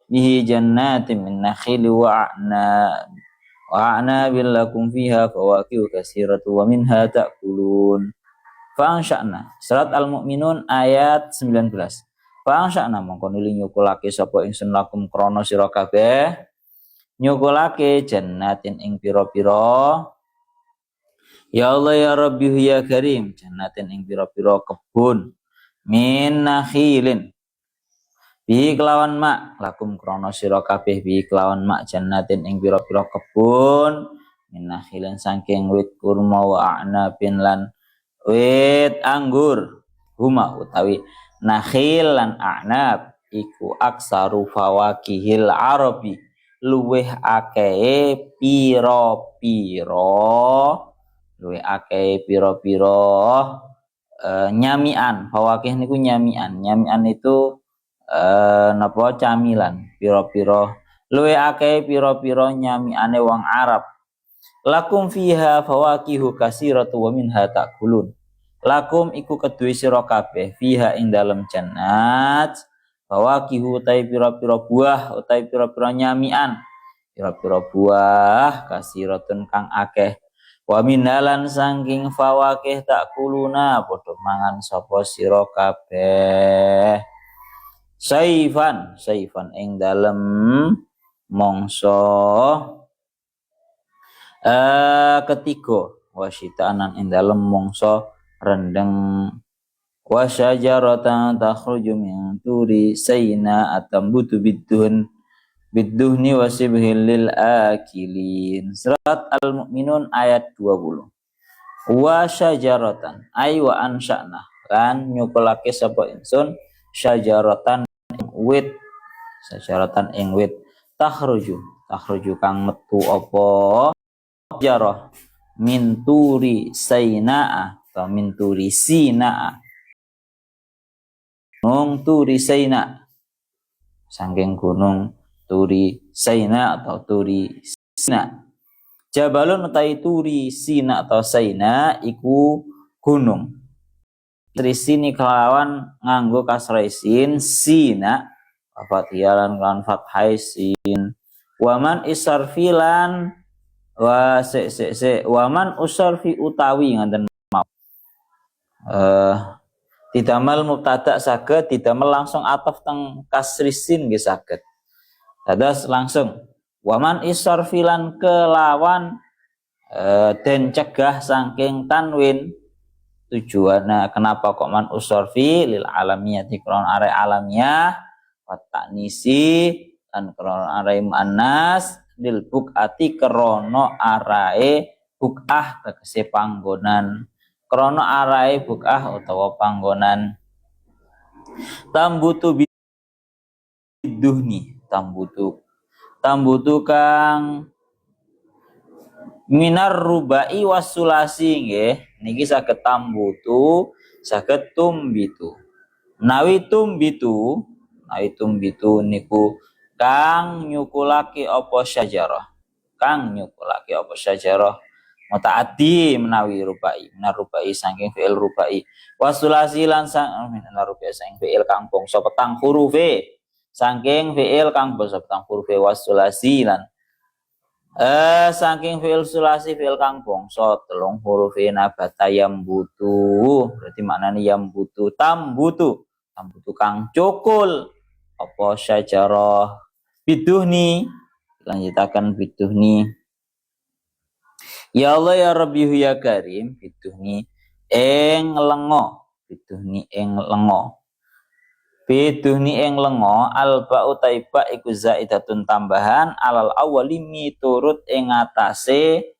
bihi jannatin min nakhil wa a'nabin lakum fiha fawakihu katsiratu wa minha ta'kulun. Fa'ansya'na. Surat Al-Mu'minun ayat 19. Fa'ansya'na mongko nuli nyukulake sapa ingsun lakum krana sira kabeh nyukulake jannatin ing pira-pira. Ya Allah ya Rabbi ya Karim, jannatin ing pira-pira kebun min nakhilin bi kelawan mak lakum krana sira kabeh bi kelawan mak jannatin ing pira-pira kebun min nakhilin saking wit kurma wa a'nabin lan wit anggur. Huma utawi nakhil lan a'nab iku aksaru fawakihil arabi luweh akeh pira-pira nyamian. Fawakih niku nyamian itu napa camilan pira-pira luweh akeh pira-pira nyamiane wong Arab. Lakum fiha fawakihu katsiratu wa minha ta'kulun. Lakum iku kedue sira kabeh fiha ing dalem jannat fawakihu utai pira-pira buah utai pira-pira nyamian pira-pira buah kasiratun kang akeh wa minalan saking fawakih ta'kuluna padha mangan sapa sira kabeh saifan ing dalem mangsa ketiga wasyitaanan ing dalem mangsa rendeng wasyajaratan takhruju min turi sayna atambutu biduhni wasibhil lil akilin. Surat Al-Mu'minun ayat 20. Wasyajaratan ay wa ansya'na lan nyukulake sapa ingsun syajaratan wit takhruju kang metu apa jarah min turi sayna atau min turi sina gunung turi Saina saking gunung turi Saina atau turi Sina. Jabalun utai turi Sina atau Saina iku gunung. Trisini kelawan nganggo kasraisin Sina fatihalan lan fathai sin. Waman isarfilan wa waman usarfi utawi nganten didamal mubtada saged didamal langsung ataf teng kasrisin nggih saged. Dados langsung waman isarfilan kelawan den cegah saking tanwin tujuannya kenapa kok man usarfi lil alamiyati kron are alamiah wa ta'nisi lan kron are muannas lil bukati krono arae bukah tegese panggonan krono arai bukah utawa panggonan tambutu biduhni tambutu kang minar rubai wasulasi nggih niki saged tambutu saged tumbitu menawi tumbitu niku kang nyukulake apa syajarah mutaaddi menawi rubai minar rubai saking fi'il rubai wasulasi lan minar rubai saking fi'il kang bangsa petang hurufe saking fi'il kang bangsa petang hurufe wasulasi lan saking fi'il sulasi fi'il kang bangsa telung hurufe nabata yambutu berarti maknane yambutu tambutu kang cukul apa syajarah biduhni lanjutaken biduhni. Ya Allah ya Rabbi ya Karim biduhni ing lengo alba utaiba iku zaidatun tambahan alal awali miturut ing atase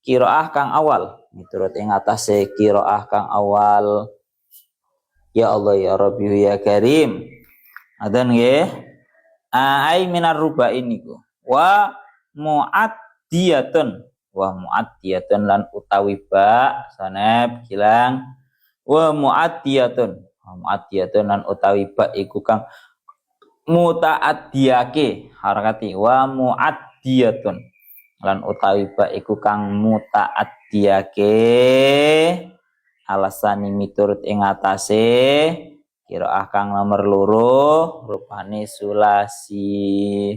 qiraah kang awal ya Allah ya Rabbi ya Karim adan nggih ai minar rubain niku wa muaddiyatun lan utawi ba sanep hilang wa muaddiyatun lan utawi ba iku kang mutaaddiyake harakati wa muaddiyatun lan utawi ba iku kang mutaaddiyake alasani miturut ing atase Qiraah kang nomor loro rupane sulasi.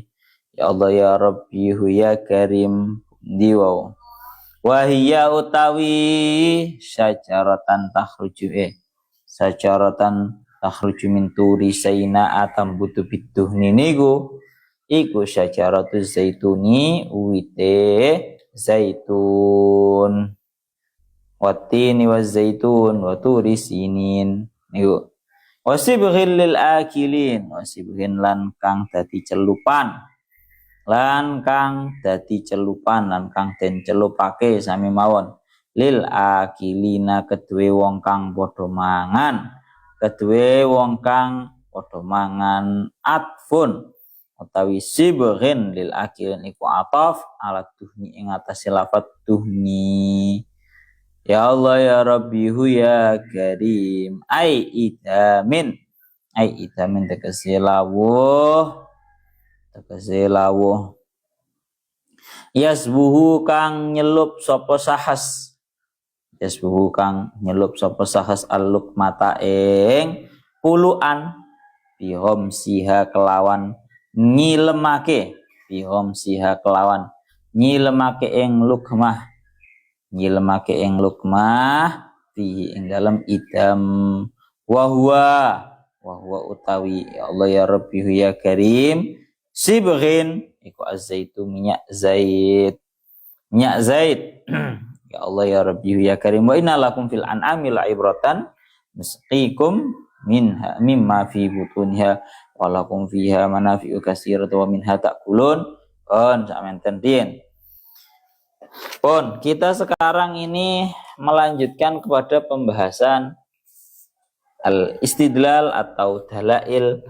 Ya Allah ya Rabbi ya Karim diwau. Wahia utawi syajaratan min turi sayna atam butu bituhni niku iku syajaratu zaituni wite zaitun watini wa zaitun wa turi sinin niku wasibghil lil akilin wasibghin lan kang dadi celupan lan kang den celupake sami mawon lil akilina kedue wong kang padha mangan atfun utawi sibghin lil akilin iku ataf ala tuhni ing atase lafat tuhni. Ya Allah ya Rabbi ya Karim ai idamin tegese lawuh yasbuhu kang nyelup sapa sahas al-lukmata ing puluan bihom siha kelawan nyilemake ing lukmah fihi ing dalem idam wa huwa utawi ya Allah ya Rabbi ya Karim sibghin iku az-zaitu minyak zait ya Allah ya Rabbi ya Karim wa inna lakum fil an'ami la'ibratan nusqikum mimma fi butuniha wa lakum fiha manafi'u katsiratu wa minha ta'kulun samenten din. Kita sekarang ini melanjutkan kepada pembahasan al-istidlal atau dalail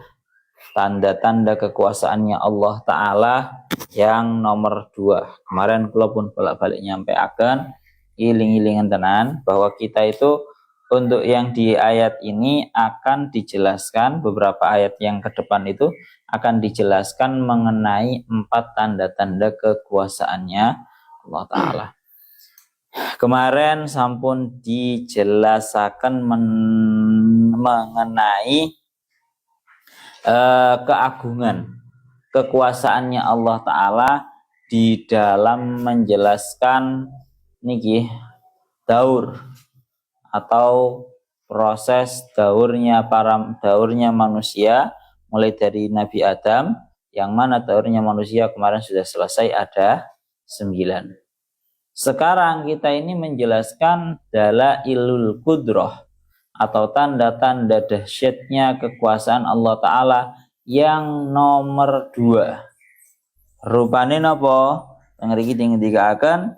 tanda-tanda kekuasaannya Allah Ta'ala yang nomor 2. Kemarin kula pun bolak-balik nyampaikan iling-ilingan tenan bahwa kita itu untuk yang di ayat ini akan dijelaskan, beberapa ayat yang ke depan itu akan dijelaskan mengenai 4 tanda-tanda kekuasaannya Allah Ta'ala. Kemarin sampun dijelasakan mengenai keagungan kekuasaannya Allah Ta'ala di dalam menjelaskan niki daur atau proses daurnya manusia mulai dari Nabi Adam, yang mana daurnya manusia kemarin sudah selesai ada 9. Sekarang kita ini menjelaskan dalailul qudrah atau tanda-tanda dahsyatnya kekuasaan Allah Ta'ala yang nomor 2. Rupane napa? Ngriki dikatakan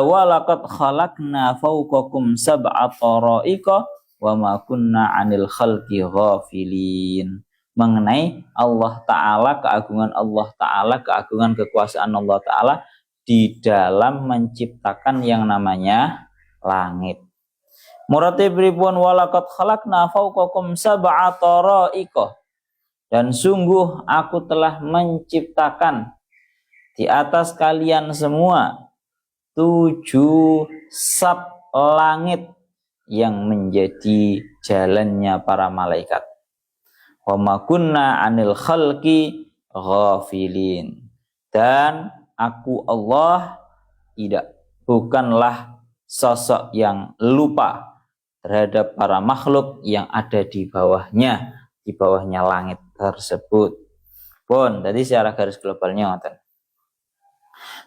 walaqad khalaqna fawqakum sab'a tara'iqa wa ma kunna 'anil khalqi ghafilin. Mengenai Allah Ta'ala, keagungan Allah Ta'ala, keagungan kekuasaan Allah Ta'ala di dalam menciptakan yang namanya langit. Murate pripun walaqad khalaqna fawqakum sab'a tara'iqa. Dan sungguh aku telah menciptakan di atas kalian semua 7 sab langit yang menjadi jalannya para malaikat. Wa ma kunna 'anil khalqi ghafilin. Dan aku Allah bukanlah sosok yang lupa terhadap para makhluk yang ada di bawahnya langit tersebut. Tadi secara garis globalnya ngoten.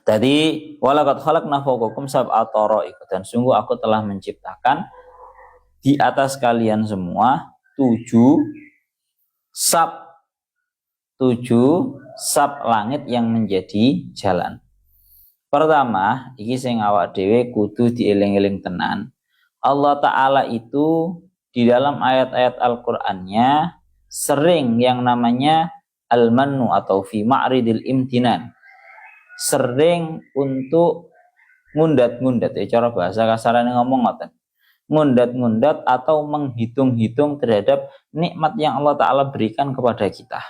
Tadi walaqad khalaqna fawqakum sab'a tara'iq, dan sungguh aku telah menciptakan di atas kalian semua 7 sab langit yang menjadi jalan. Pertama, iki sing awak dhewe kudu dieling-eling tenan. Allah Ta'ala itu di dalam ayat-ayat Al-Qur'annya sering yang namanya al-mannu atau fi ma'ridil imtinan. Sering untuk ngundat-ngundat, cara bahasa kasarane ngomong ngoten. Ngundat-ngundat atau menghitung-hitung terhadap nikmat yang Allah Ta'ala berikan kepada kita.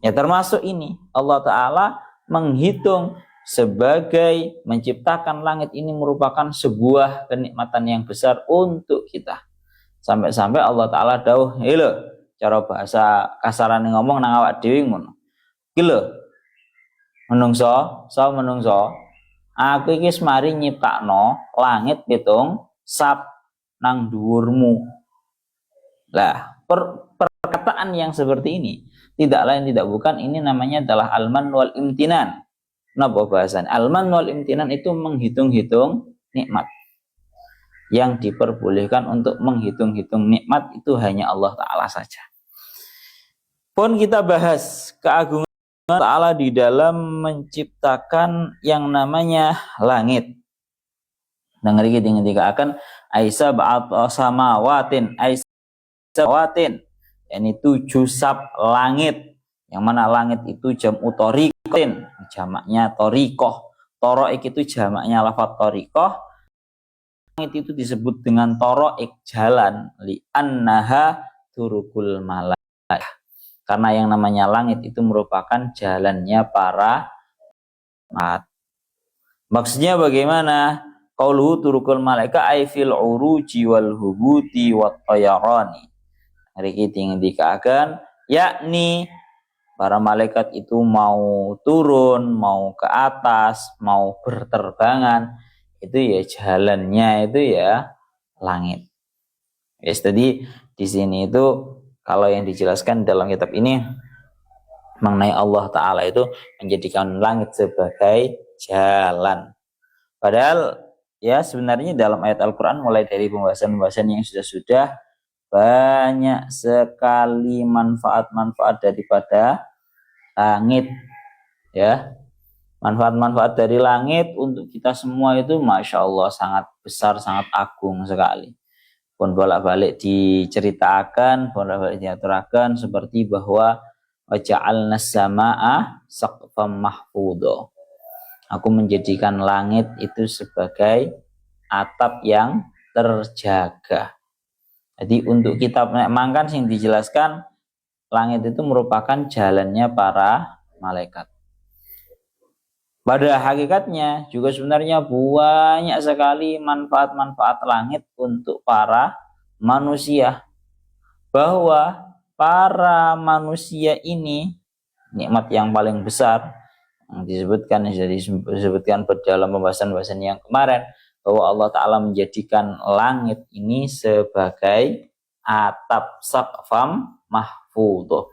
Ya termasuk ini, Allah Ta'ala menghitung sebagai menciptakan langit ini merupakan sebuah kenikmatan yang besar untuk kita. Sampai-sampai Allah Ta'ala dawuh, lho, cara bahasa kasarane ngomong nang awak dhewe ngono. Iki lho, menungso, aku iki mari nyiptakno langit pitung sap nang dhuwurmu. Lah, perkataan yang seperti ini tidak lain tidak bukan ini namanya adalah al-man wal imtinan. Napa bahasan? Al-man wal imtinan itu menghitung-hitung nikmat. Yang diperbolehkan untuk menghitung-hitung nikmat itu hanya Allah Ta'ala saja. Pun kita bahas keagungan Allah Ta'ala di dalam menciptakan yang namanya langit. Dengar ketika akan Aisyah ba'at samawatin ini 7 sab langit. Yang mana langit itu jam'u tariqin, jamaknya tariqah. Toroik itu jamaknya lafaz tariqah. Langit itu disebut dengan toroik, jalan, li annaha turukul malaikah, karena yang namanya langit itu merupakan jalannya para malaikat. Maksudnya bagaimana? Qauluhu turukul malaikah ay fil uruji wal hubuti wat tayarani. Hari ini dikatakan yakni para malaikat itu mau turun, mau ke atas, mau berterbangan, itu ya jalannya itu ya langit. Yes, tadi di sini itu kalau yang dijelaskan dalam kitab ini mengenai Allah Ta'ala itu menjadikan langit sebagai jalan. Padahal ya sebenarnya dalam ayat Al-Quran mulai dari pembahasan-pembahasan yang sudah banyak sekali manfaat-manfaat daripada langit, ya. Manfaat-manfaat dari langit untuk kita semua itu Masya Allah sangat besar, sangat agung sekali. Pun bolak-balik diceritakan, bolak-balik diaturakan seperti bahwa waja'alna sama'a saqfam mahfudho. Aku menjadikan langit itu sebagai atap yang terjaga. Jadi untuk kita memangkan yang dijelaskan langit itu merupakan jalannya para malaikat. Pada hakikatnya juga sebenarnya banyak sekali manfaat-manfaat langit untuk para manusia. Bahwa para manusia ini nikmat yang paling besar yang disebutkan dalam pembahasan-pembahasan yang kemarin, bahwa Allah Ta'ala menjadikan langit ini sebagai atap saqfam mahfudho,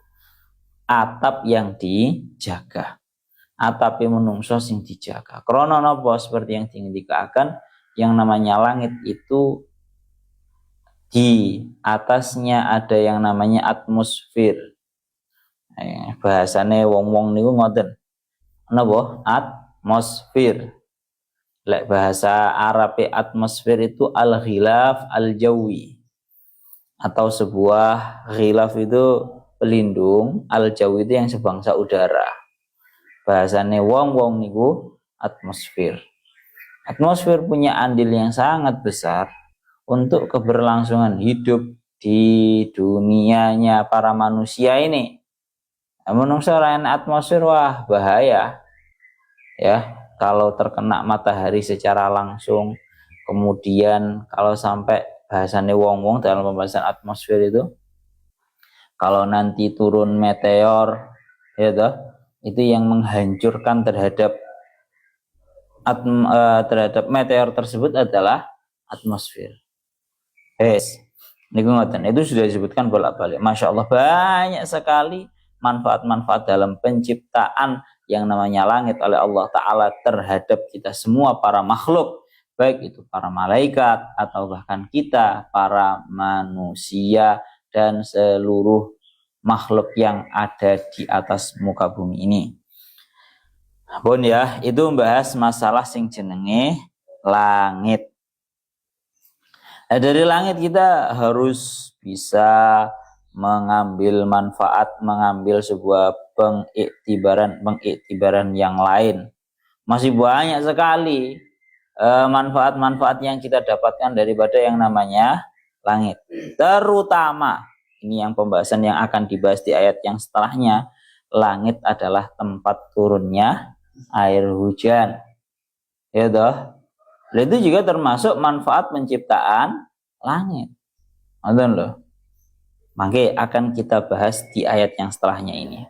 atap yang dijaga. Atapi menungso sing dijaga. Krana napa seperti yang dikatakan yang namanya langit itu di atasnya ada yang namanya atmosfer. Bahasane wong-wong niku ngoten. Napa? Atmosfer. Lek bahasa Arab atmosfer itu al-ghilaf al-jawi. Atau sebuah ghilaf itu pelindung, al-jawi itu yang sebangsa udara. Bahasane wong-wong niku atmosfer. Atmosfer punya andil yang sangat besar untuk keberlangsungan hidup di dunianya para manusia ini. Menungso lain atmosfer wah bahaya. Ya, kalau terkena matahari secara langsung, kemudian kalau sampai bahasane wong-wong dalam pembahasan atmosfer itu, kalau nanti turun meteor, ya toh, itu yang menghancurkan terhadap meteor tersebut adalah atmosfer. Itu sudah disebutkan bolak-balik. Masya Allah banyak sekali manfaat-manfaat dalam penciptaan yang namanya langit oleh Allah Ta'ala terhadap kita semua para makhluk, baik itu para malaikat atau bahkan kita para manusia dan seluruh makhluk yang ada di atas muka bumi ini. Pun ya, itu membahas masalah sing jenenge langit. Nah, dari langit kita harus bisa mengambil manfaat, mengambil sebuah pengiktibaran yang lain. Masih banyak sekali manfaat-manfaat yang kita dapatkan daripada yang namanya langit. Terutama ini yang pembahasan yang akan dibahas di ayat yang setelahnya, langit adalah tempat turunnya air hujan. Ya toh? Itu juga termasuk manfaat penciptaan langit. Ngoten lho. Mangke akan kita bahas di ayat yang setelahnya ini.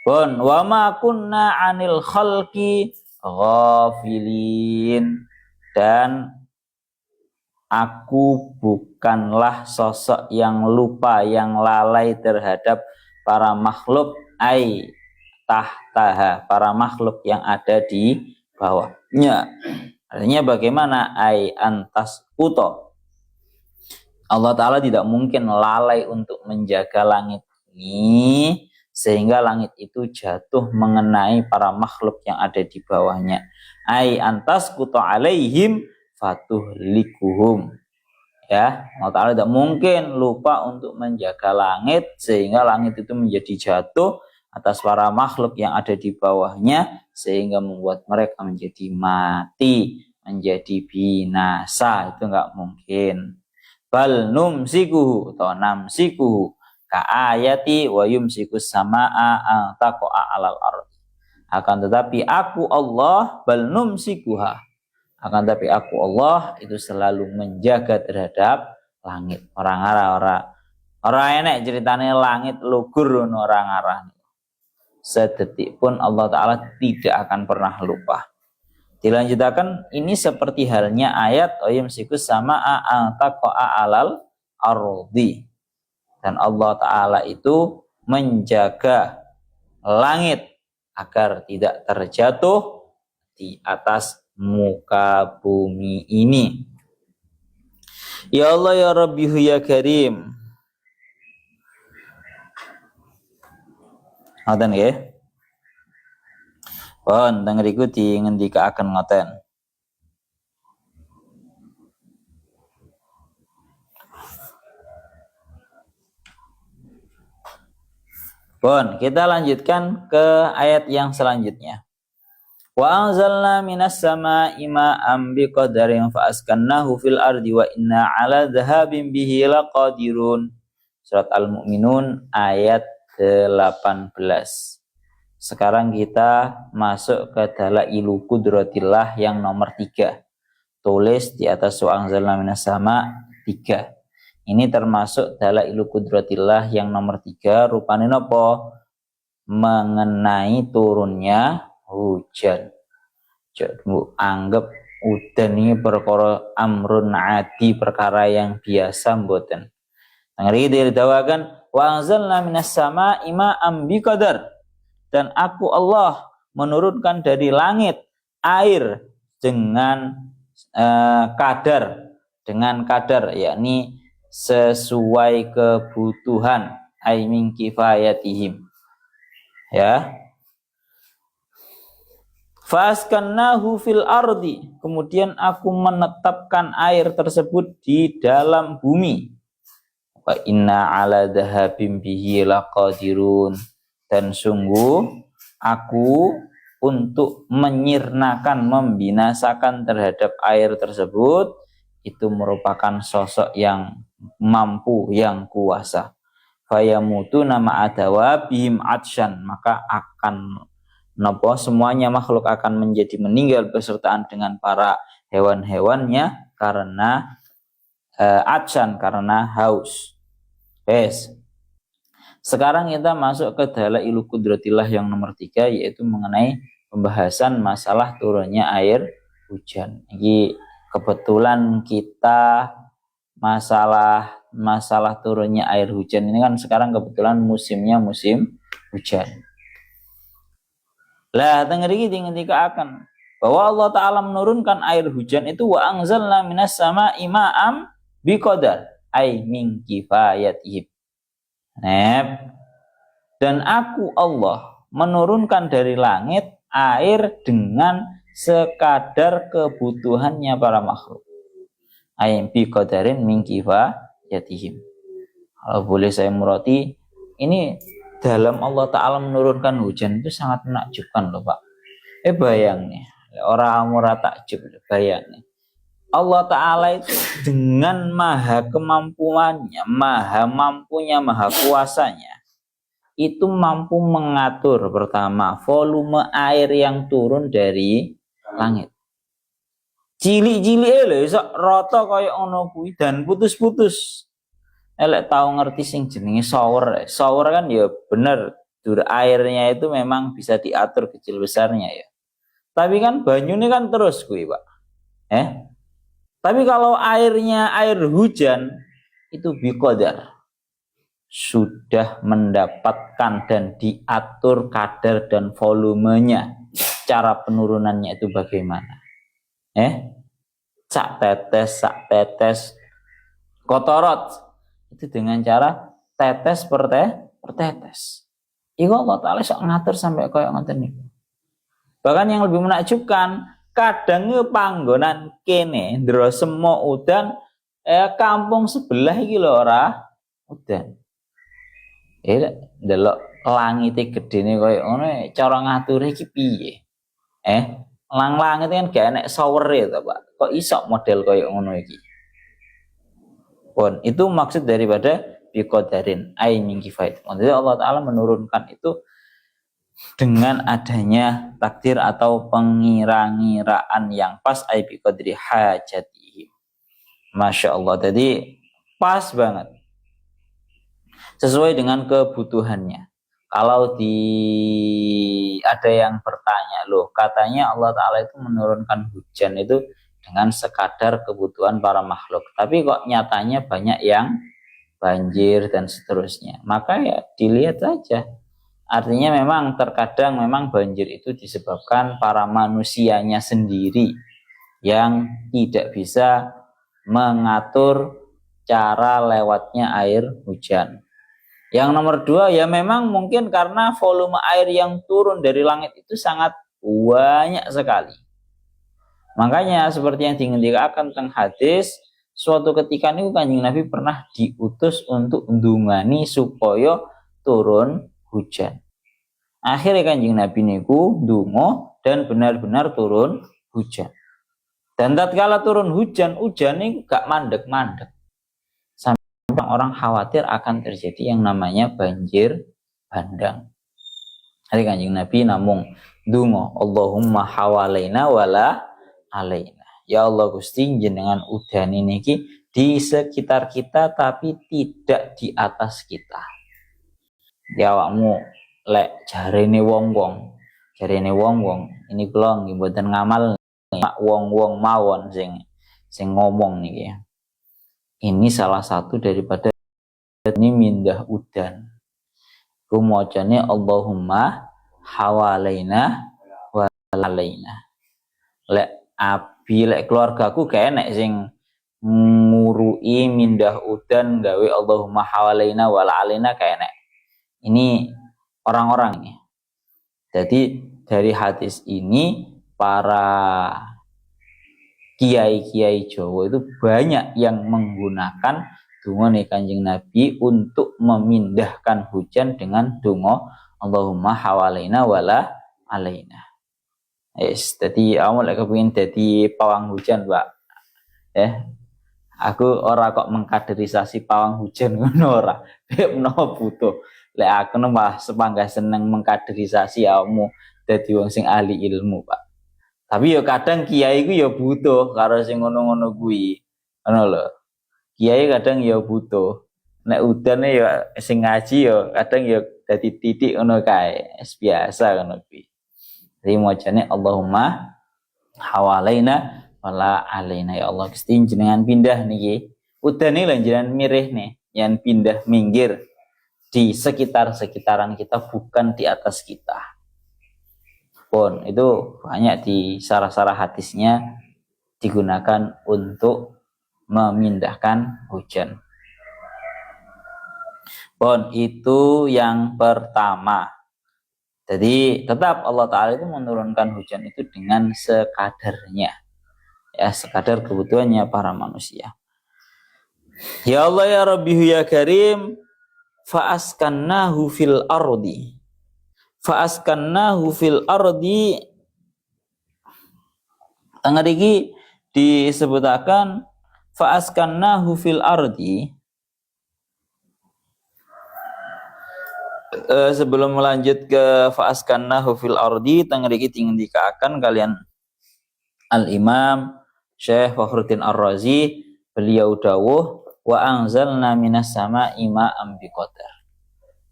Pun wa ma kunna 'anil khalqi ghafilin, dan aku bukanlah sosok yang lupa, yang lalai terhadap para makhluk tahtaha, para makhluk yang ada di bawahnya. Artinya bagaimana? Antas kuto. Allah Ta'ala tidak mungkin lalai untuk menjaga langit ini sehingga langit itu jatuh mengenai para makhluk yang ada di bawahnya. Antas kuto alaihim fatuhlikuhum. Ya, Allah Ta'ala tidak mungkin lupa untuk menjaga langit sehingga langit itu menjadi jatuh atas para makhluk yang ada di bawahnya sehingga membuat mereka menjadi mati, menjadi binasa. Itu enggak mungkin. Bal numsikuhu atau namsikuhu ka ayati wa yumsikus samaa an taqa'a 'alal ardh. Akan tetapi aku Allah bal numsikuha. Akan tetapi aku Allah itu selalu menjaga terhadap langit. Orang enek ceritanya langit lugur orang arah. Sedetik pun Allah Ta'ala tidak akan pernah lupa. Dilanjutkan, ini seperti halnya ayat yumsikus samaa an taqa'a 'alal ardi. Dan Allah Ta'ala itu menjaga langit agar tidak terjatuh di atas muka bumi ini. Ya Allah ya Rabbi ya Karim. Ngoten nggih. Pun teng riku dingendikaaken ngoten. Pun kita lanjutkan ke ayat yang selanjutnya. Wa anzalna minas samaa'i ma'an biqadarin fa askannahu fil ardi wa inna 'ala dhahabin bihi laqadirun. Surat Al-Mu'minun ayat 18. Sekarang kita masuk ke dalailu qudratillah yang nomor 3. Tulis di atas wa anzalna minas sama' 3. Ini termasuk dalailu qudratillah yang nomor 3. Rupane napa? Mengenai turunnya hujan. Jangan anggap udan ini perkara amrun adi, perkara yang biasa mboten. Ngeri didawakan wa anzalna minas samaa'i ma'an biqadar. Dan aku Allah menurunkan dari langit air dengan kadar, yakni sesuai kebutuhan, ay min kifayatihim. Ya. Faskannahu fil ardi, kemudian aku menetapkan air tersebut di dalam bumi. Wa inna 'ala dhahabim bihi laqadirun. Dan sungguh aku untuk menyirnakan, membinasakan terhadap air tersebut itu merupakan sosok yang mampu, yang kuasa. Fayamutu nama adawabihim atsyan, maka akan semuanya makhluk akan menjadi meninggal besertaan dengan para hewan-hewannya karena atsyan, karena haus. Yes. Sekarang kita masuk ke dalailu qudratillah yang nomor 3, yaitu mengenai pembahasan masalah turunnya air hujan. Ini kebetulan kita masalah turunnya air hujan ini kan sekarang kebetulan musimnya musim hujan. Lah teng mriki dingendikaken bahwa Allah Ta'ala menurunkan air hujan itu wa anzalna minas samaa'i ma'am biqadar ay min kifayatihim. Dan aku Allah menurunkan dari langit air dengan sekadar kebutuhannya para makhluk. Ayam bi qadarin min kifayatihim. Kalau boleh saya murati, ini dalam Allah Ta'ala menurunkan hujan itu sangat menakjubkan loh Pak. Bayang nih, orang murah takjub, bayang nih. Allah Ta'ala itu dengan maha kemampuannya, maha mampunya, maha kuasanya, itu mampu mengatur pertama volume air yang turun dari langit. Cilik-cilik lho iso rata kaya ono kuwi dan putus-putus. Elek tahu ngerti sing jenenge shower. Shower kan ya bener, airnya itu memang bisa diatur kecil besarnya ya. Tapi kan banyu ini kan terus kuwi, Pak. Tapi kalau airnya air hujan itu biqadar. Sudah mendapatkan dan diatur kadar dan volumenya. Cara penurunannya itu bagaimana? Sak tetes kotorot itu dengan cara tetes per tetes. Iku Allah Ta'ala sok ngatur sampai koyo ngoten niku. Bahkan yang lebih menakjubkan, kadang panggonan kene ndro semo udan kampung sebelah iki lho ora udan. Delok langite gedene koyo ngono cara ngature iki piye? Langit kan gak enek shower to, Pak. Kok iso model koyo ngono iki? Pun itu maksud daripada biqadarin ay min kifayat. Jadi Allah Ta'ala menurunkan itu dengan adanya takdir atau pengira-ngiraan yang pas ay biqadri hajatihim. Masya Allah. Jadi pas banget. Sesuai dengan kebutuhannya. Kalau ada yang bertanya, loh katanya Allah Ta'ala itu menurunkan hujan itu dengan sekadar kebutuhan para makhluk. Tapi kok nyatanya banyak yang banjir dan seterusnya. Maka ya dilihat saja. Artinya memang terkadang memang banjir itu disebabkan para manusianya sendiri yang tidak bisa mengatur cara lewatnya air hujan. Yang nomor 2 ya memang mungkin karena volume air yang turun dari langit itu sangat banyak sekali. Makanya seperti yang dingendikakan tentang hadis, suatu ketika niku Kanjeng Nabi pernah diutus untuk ndungani supaya turun hujan. Akhirnya Kanjeng Nabi niku ndonga dan benar-benar turun hujan. Dan tatkala turun hujan niku gak mandek-mandek. Sampai orang khawatir akan terjadi yang namanya banjir bandang. Jadi Kanjeng Nabi namung ndonga, Allahumma hawalaina wala alaina. Ya Allah Gusti, jenengan udani niki di sekitar kita tapi tidak di atas kita. Ya awakmu lek jarene wong-wong ini kula nggih mboten ngamal wong-wong mawon sing ngomong niki. Ini salah satu daripada ini mindah udan. Ku macane Allahumma hawalaina wa alaina. Lek keluargaku gak enek sing ngurui mindah udan gawe Allahumma hawalaina wala alaina gak enek. Ini orang-orang ini. Jadi dari hadis ini para kiai-kiai Jawa itu banyak yang menggunakan donga Kanjeng Nabi untuk memindahkan hujan dengan donga Allahumma hawalaina wala alaina. Jadi aku lek kepengin dadi pawang hujan, Pak. Aku ora kok mengkaderisasi pawang hujan ngono ora. Nek menawa butuh. Lek aku malah sepangga seneng mengkaderisasi awakmu dadi wong sing ahli ilmu, Pak. Tapi ya kadang kiai ku ya butuh karo sing ngono-ngono kuwi. Ngono lho. Kiai kadang ya butuh. Nek udane ya sing ngaji ya kadang ya dadi titik ngono kae. Biasa ngono kuwi. Jadi macane Allahumma hawalaina wala alaina. Ya Allah Gusti jenengan pindah niki. Udane lho jenengan mirih nih, yang pindah minggir di sekitar-sekitaran kita bukan di atas kita. Pun itu banyak di sarah-sarah hadisnya digunakan untuk memindahkan hujan. Pun itu yang pertama. Jadi tetap Allah Ta'ala itu menurunkan hujan itu dengan sekadarnya. Ya, sekadar kebutuhannya para manusia. Ya Allah ya Rabbihu ya Karim, fa'askannahu fil ardi. Fa'askannahu fil ardi. Tengah iki disebutakan fa'askannahu fil ardi. Sebelum melanjut ke fa'askannahu fil ardi, tengah iki dikatakan kalian Al-Imam Syekh Fakhruddin Ar-Razi, beliau dawuh wa anzalna minas sama'i ma'an biqadar.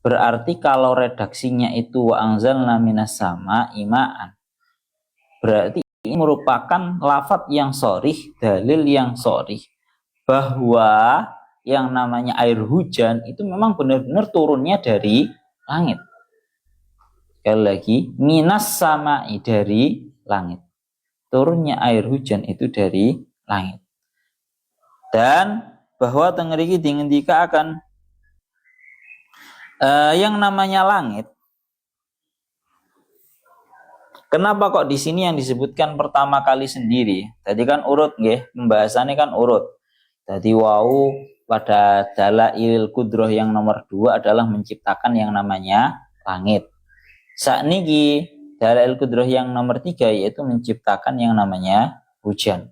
Berarti kalau redaksinya itu wa anzalna minas sama'i ma'an, berarti ini merupakan lafadz yang sharih, dalil yang sharih bahwa yang namanya air hujan itu memang benar-benar turunnya dari langit. Sekali lagi, minas sama'i, dari langit. Turunnya air hujan itu dari langit. Dan bahwa tengeriki dingendika akan yang namanya langit. Kenapa kok di sini yang disebutkan pertama kali sendiri? Tadi kan urut nggih, pembahasannya kan urut. Tadi wau pada dalail kudroh yang nomor 2 adalah menciptakan yang namanya langit. Saat ini dalail kudroh yang nomor 3 yaitu menciptakan yang namanya hujan.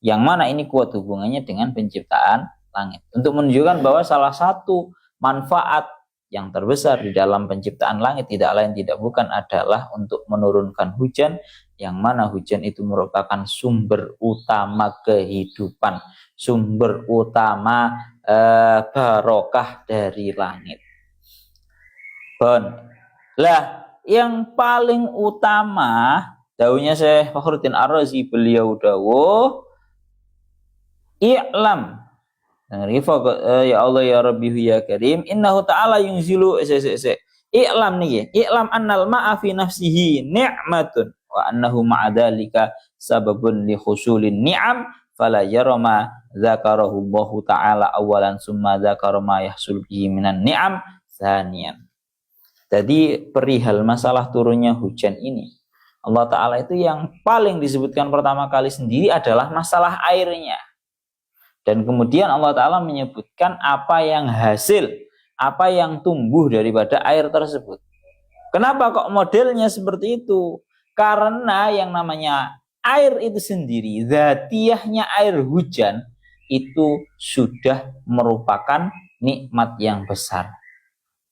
Yang mana ini kuat hubungannya dengan penciptaan langit. Untuk menunjukkan bahwa salah satu manfaat yang terbesar di dalam penciptaan langit tidak lain tidak bukan adalah untuk menurunkan hujan, yang mana hujan itu merupakan sumber utama kehidupan, sumber utama barokah dari langit. Lah, yang paling utama dawuhnya Syekh Fakhruddin Ar-Razi, beliau dawuh i'lam, ya Allah ya Rabbi ya Karim, innahu ta'ala yunzilu i'lam nih, i'lam annal ma'a fi nafsihi ni'matun wa annahu ma'adhalika sababun li khusulin ni'am fala yarama dzakarahu Allah ta'ala awalan summa dzakara ma yahsul bihi minan ni'am tsaniyan. Jadi perihal masalah turunnya hujan ini, Allah Ta'ala itu yang paling disebutkan pertama kali sendiri adalah masalah airnya. Dan kemudian Allah Ta'ala menyebutkan apa yang hasil, apa yang tumbuh daripada air tersebut. Kenapa kok modelnya seperti itu? Karena yang namanya air itu sendiri, zatiyahnya air hujan, itu sudah merupakan nikmat yang besar.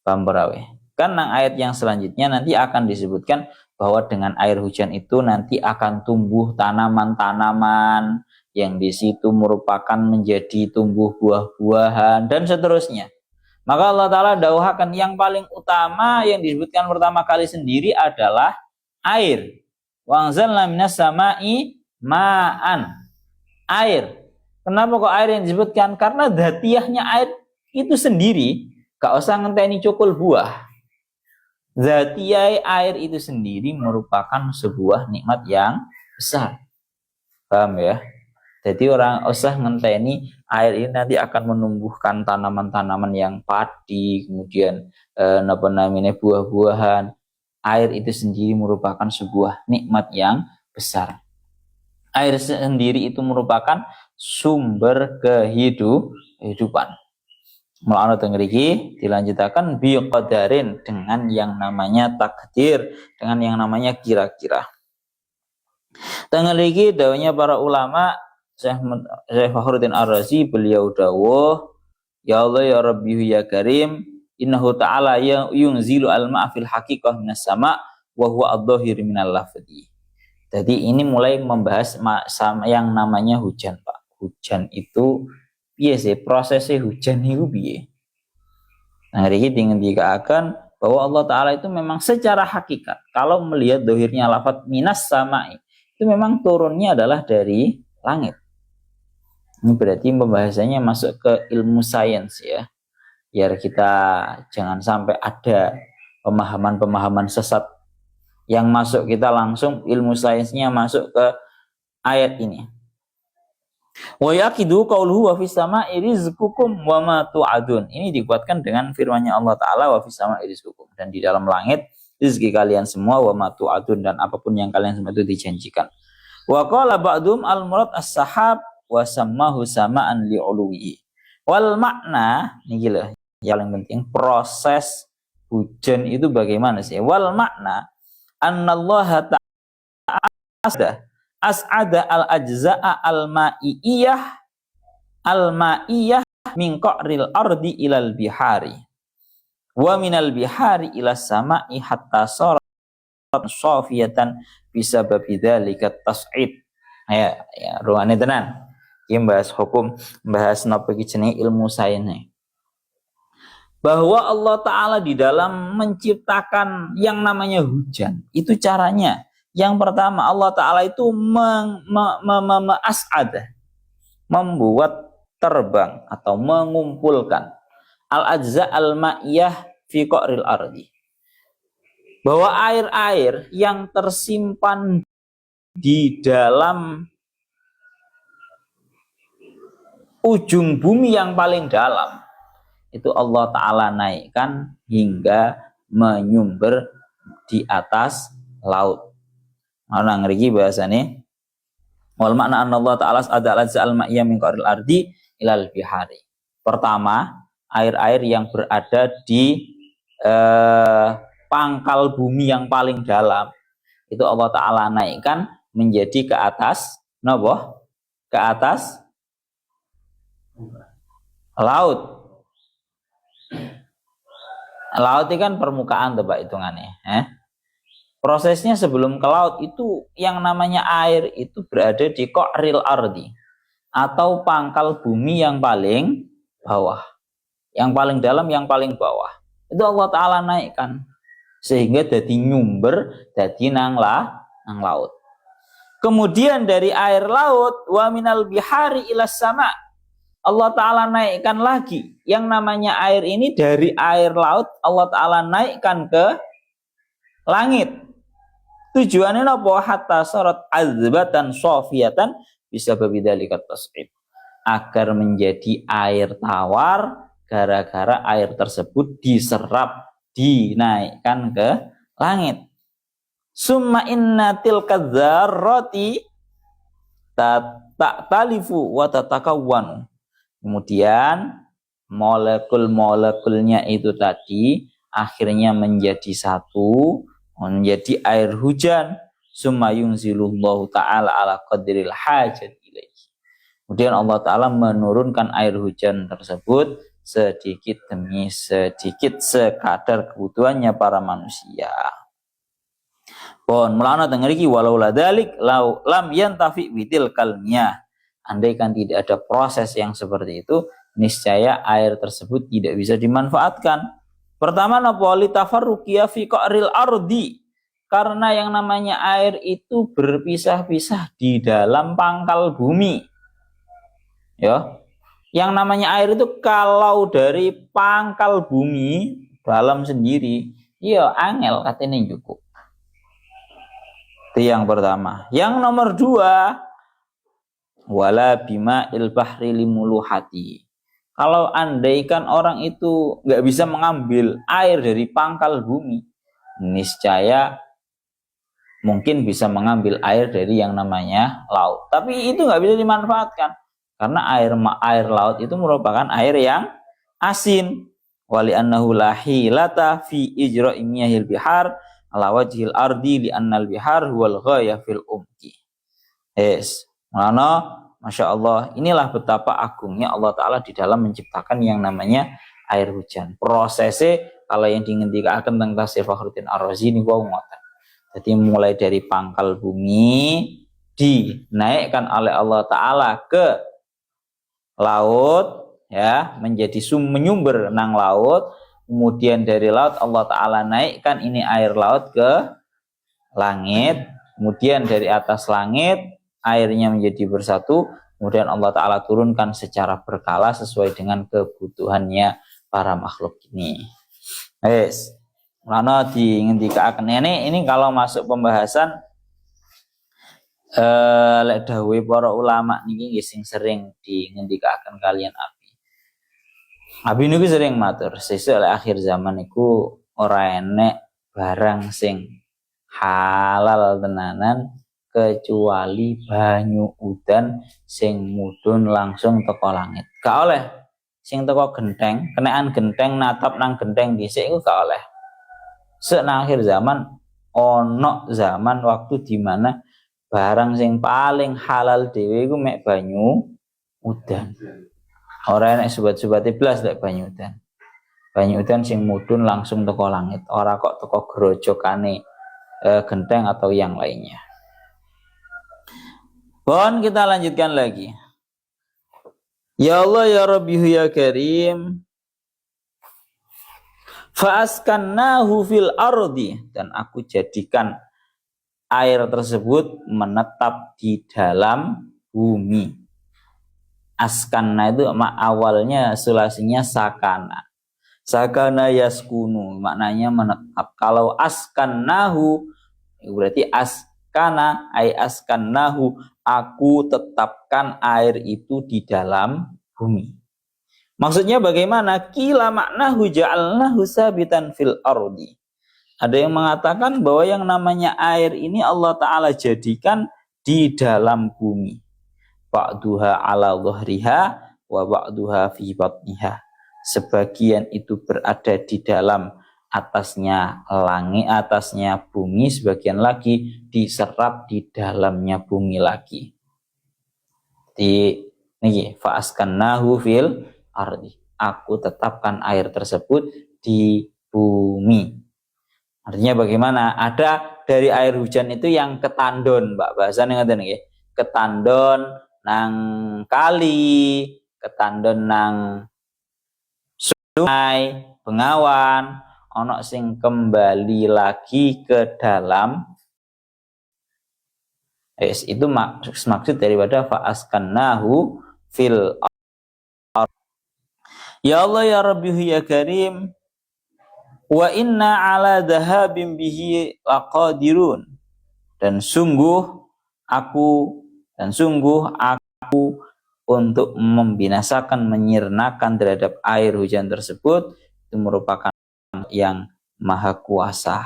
Paham beraweh? Karena ayat yang selanjutnya nanti akan disebutkan bahwa dengan air hujan itu nanti akan tumbuh tanaman-tanaman yang di situ merupakan menjadi tumbuh buah-buahan dan seterusnya. Maka Allah Ta'ala dauhakan yang paling utama yang disebutkan pertama kali sendiri adalah air. Wa anzalna minas sama'i ma'an. Air. Kenapa kok air yang disebutkan? Karena dzatiyahnya air itu sendiri gak usah ngenteni cukul buah. Zatiyah air itu sendiri merupakan sebuah nikmat yang besar. Paham ya? Jadi orang usah ngenteni air ini nanti akan menumbuhkan tanaman-tanaman yang padi, kemudian buah-buahan. Air itu sendiri merupakan sebuah nikmat yang besar. Air sendiri itu merupakan sumber kehidupan. Mulane teng mriki dilanjutaken biqadarin, dengan yang namanya takdir, dengan yang namanya kira-kira. Teng mriki dawuhnya para ulama, Syekh Fakhruddin Ar-Razi beliau dawuh, ya Allah ya Rabbi ya Karim, innahu ta'ala yunzilu al-ma'a fil haqiqah minas sama' wa huwa adh-dhahir minal lafzi. Jadi ini mulai membahas yang namanya hujan, Pak. Hujan itu piye sih prosesnya hujan itu piye? Nah, hari ini dikatakan bahwa Allah Ta'ala itu memang secara hakikat, kalau melihat dohirnya lafaz minas sama'i, itu memang turunnya adalah dari langit. Ini berarti pembahasannya masuk ke ilmu sains ya, biar kita jangan sampai ada pemahaman-pemahaman sesat yang masuk, kita langsung ilmu sainsnya masuk ke ayat ini. Wa yaqidu qauluhu wa fis sama'i rizqukum wa ma tu'adun. Ini dikuatkan dengan firman-Nya Allah Ta'ala wa fis sama'i rizqukum, dan di dalam langit rezeki kalian semua, wa ma tu'adun, dan apapun yang kalian semua itu dijanjikan. Wa qala ba'dum al-murad as-sahab wa sammahu sama'an li'uluwi. Wal makna, ini gila, yang paling penting proses hujan itu bagaimana sih? Wal makna annallaha ta'ala as'ada al-ajza'a al-ma'iyah min qa'ril ardi ilal bihari wa minal bihari ilas sama'i hatta sarat safiyatan bisababi dzalika tas'id. Ya ruane tenan. Iki bahas hukum, bahas napa iki jenenge ilmu sains. Bahwa Allah Ta'ala di dalam menciptakan yang namanya hujan, itu caranya. Yang pertama, Allah Ta'ala itu membuat terbang atau mengumpulkan al-ajza al-ma'iyah fi qa'ril ardi. Bahwa air-air yang tersimpan di dalam ujung bumi yang paling dalam, itu Allah Ta'ala naikkan hingga menyumber di atas laut. Ana ngriki bahasane wal makna anna Allah Ta'ala adala al ma'iyya min qaril ardi ilal bihari. Pertama, air-air yang berada di pangkal bumi yang paling dalam itu Allah Ta'ala naikkan menjadi ke atas napa? Ke atas laut. Laut itu kan permukaan tuh Pak hitungannya. Prosesnya sebelum ke laut itu yang namanya air itu berada di qa'ril ardi atau pangkal bumi yang paling bawah. Yang paling dalam, yang paling bawah. Itu Allah Ta'ala naikkan sehingga jadi nyumber, jadi nang laut. Kemudian dari air laut wa minal bihari ilas sama, Allah Ta'ala naikkan lagi. Yang namanya air ini dari air laut Allah Ta'ala naikkan ke langit. Tujuannya apa? Hatta sarat azbatan sofiyatan bisa berbidalika tas'ib. Agar menjadi air tawar gara-gara air tersebut diserap, dinaikkan ke langit. Summa inna tilka dzarrati talifu wa tatakawwanu. Kemudian molekul-molekulnya itu tadi akhirnya menjadi satu, menjadi air hujan. Summa yunzilullahu ta'ala ala qadril hajat ilaihi. Kemudian Allah Ta'ala menurunkan air hujan tersebut sedikit demi sedikit sekadar kebutuhannya para manusia. Pon mulana tengeriki walau ladalik lam yantafi bitil kalmiyah. Andaikan tidak ada proses yang seperti itu, niscaya air tersebut tidak bisa dimanfaatkan. Pertama, napa tafarruqiya fi qa'ril ardi. Karena yang namanya air itu berpisah-pisah di dalam pangkal bumi. Ya. Yang namanya air itu kalau dari pangkal bumi dalam sendiri, ya angel katanya cukup. Itu yang pertama. Yang nomor dua, wala bima il bahri limuluhati. Kalau andaikan orang itu nggak bisa mengambil air dari pangkal bumi, niscaya mungkin bisa mengambil air dari yang namanya laut. Tapi itu nggak bisa dimanfaatkan karena air laut itu merupakan air yang asin. Wali annahu la hilata fi ijra'i miyahil bihar ala wajhil ardi li annal bihar huwal ghaya fil umki. Mana, Masya Allah, inilah betapa agungnya Allah Ta'ala di dalam menciptakan yang namanya air hujan. Prosesnya kalau yang dingendikakan tentang Tafsir Fakhruddin Ar-Razi ini gua ngoten. Jadi mulai dari pangkal bumi dinaikkan oleh Allah Ta'ala ke laut, ya, menjadi menyumber nang laut. Kemudian dari laut Allah Ta'ala naikkan ini air laut ke langit. Kemudian dari atas langit airnya menjadi bersatu, kemudian Allah Ta'ala turunkan secara berkala sesuai dengan kebutuhannya para makhluk ini. Karena dingendikaken ini kalau masuk pembahasan lek dawuh para ulama niki sing sering dingendikaken kalian Abi niku sering matur, sesuk lek akhir zaman niku ora enek barang sing halal tenanan kecuali banyu udan sing mudhun langsung teko langit. Gak oleh sing teko genteng, kenaan genteng natap nang genteng dhisik iku gak oleh. Nang akhir zaman ono zaman waktu di mana barang sing paling halal dhewe iku mek banyu udan. Ora enek sobat-sobate blas lek banyu udan. Banyu udan sing mudhun langsung teko langit, ora kok teko grojokane genteng atau yang lainnya. Bon, kita lanjutkan lagi. Ya Allah ya Rabbi ya Karim, fa'askannahu fil ardi, dan aku jadikan air tersebut menetap di dalam bumi. Askanna itu awalnya sulasinya sakana. Sakana yaskunu, maknanya menetap. Kalau askannahu berarti askana ay askannahu, aku tetapkan air itu di dalam bumi. Maksudnya bagaimana? Kila maknahu ja'alnahu sabitan fil ardi. Ada yang mengatakan bahwa yang namanya air ini Allah Ta'ala jadikan di dalam bumi. Ba'duha ala dhuhriha wa ba'duha fi batniha. Sebagian itu berada di dalam atasnya langit, atasnya bumi, sebagian lagi diserap di dalamnya bumi lagi. Di niki fa'askannahu fil ardi. Aku tetapkan air tersebut di bumi. Artinya bagaimana? Ada dari air hujan itu yang ketandon, Mbak. Bahasane ngoten nggih. Ketandon nang kali, ketandon nang sungai, bengawan, ana sing kembali lagi ke dalam. Itu maksud daripada fa'askannahu fil ardi. Ya Allah ya Rabbi ya Karim, wa inna ala dhahabim bihi laqadirun, dan sungguh aku untuk membinasakan, menyirnakan terhadap air hujan tersebut itu merupakan yang maha kuasa.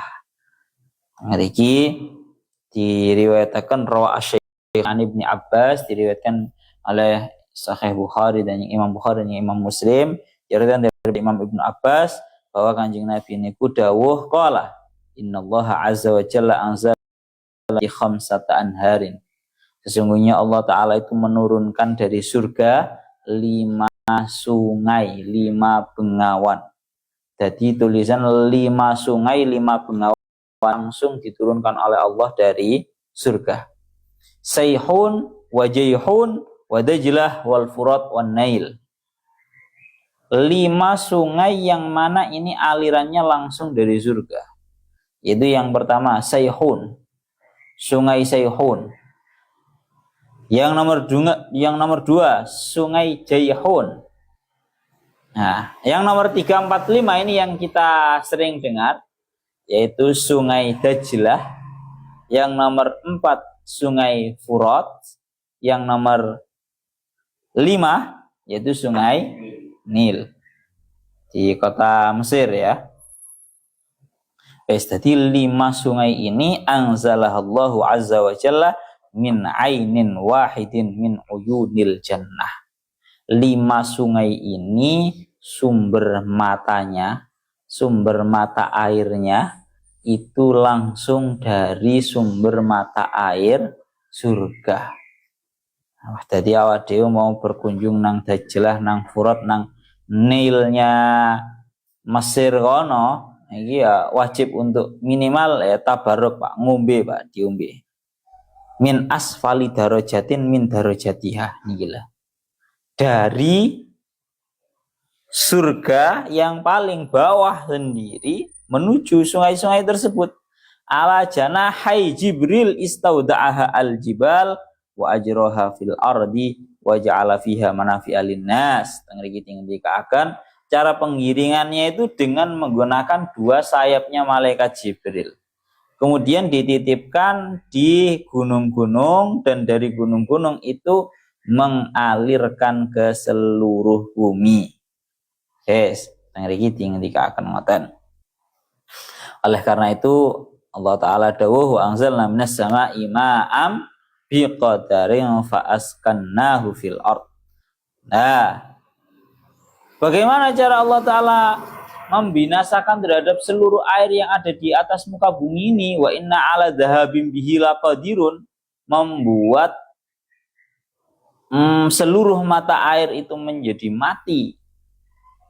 Ngriki diriwayatkan rawa Asy-Syaikh an Ibnu Abbas, diriwayatkan oleh Sahih Bukhari dan Imam Bukhari dan Imam Muslim, diriwayatkan dari Imam Ibnu Abbas bahwa Kanjeng Nabi niku dawuh qala innallaha azza wa jalla anzala khamsata anharin. Sesungguhnya Allah Ta'ala itu menurunkan dari surga 5 sungai, 5 bengawan. Jadi tulisan 5 sungai, 5 bengawan langsung diturunkan oleh Allah dari surga. Sayhun wa Jayhun wa Dajlah wal Furat wan Nail. 5 sungai yang mana ini alirannya langsung dari surga. Itu yang pertama Sayhun, Sungai Sayhun. Yang nomor 2 Sungai Jayhun. Nah, yang nomor 3, 4, 5 ini yang kita sering dengar, yaitu Sungai Dajlah. Yang nomor 4 Sungai Furat. Yang nomor 5 yaitu Sungai Nil di kota Mesir ya. Jadi 5 sungai ini anzalahallahu azza wa jalla min ainin wahidin min uyunil jannah. 5 sungai ini sumber matanya, sumber mata airnya itu langsung dari sumber mata air surga. Nah, jadi awak dhewe mau berkunjung nang Dajlah, nang Furat, nang Nilnya Mesir kono, iki ya wajib untuk minimal ya tabaruk Pak, ngombe Pak, diombe. Min asfali darajatin min darajatiha niki lah. Dari surga yang paling bawah sendiri menuju sungai-sungai tersebut. Ala janahai Jibril istauda'aha al-jibal wa ajroha fil ardi wa ja'ala fiha manafi'a linnas. Tengriki dikaakan cara penggiringannya itu dengan menggunakan 2 sayapnya malaikat Jibril. Kemudian dititipkan di gunung-gunung, dan dari gunung-gunung itu mengalirkan ke seluruh bumi. Yes, tengriki dikaakan ngoten. Oleh karena itu Allah Ta'ala dawuh wa anzalna minas sama'i ma'am biqadarin fa'askannahu fil ard. Nah, bagaimana cara Allah Ta'ala membinasakan terhadap seluruh air yang ada di atas muka bumi ini? Wa inna ala dhahabim bihi laqadirun, membuat seluruh mata air itu menjadi mati,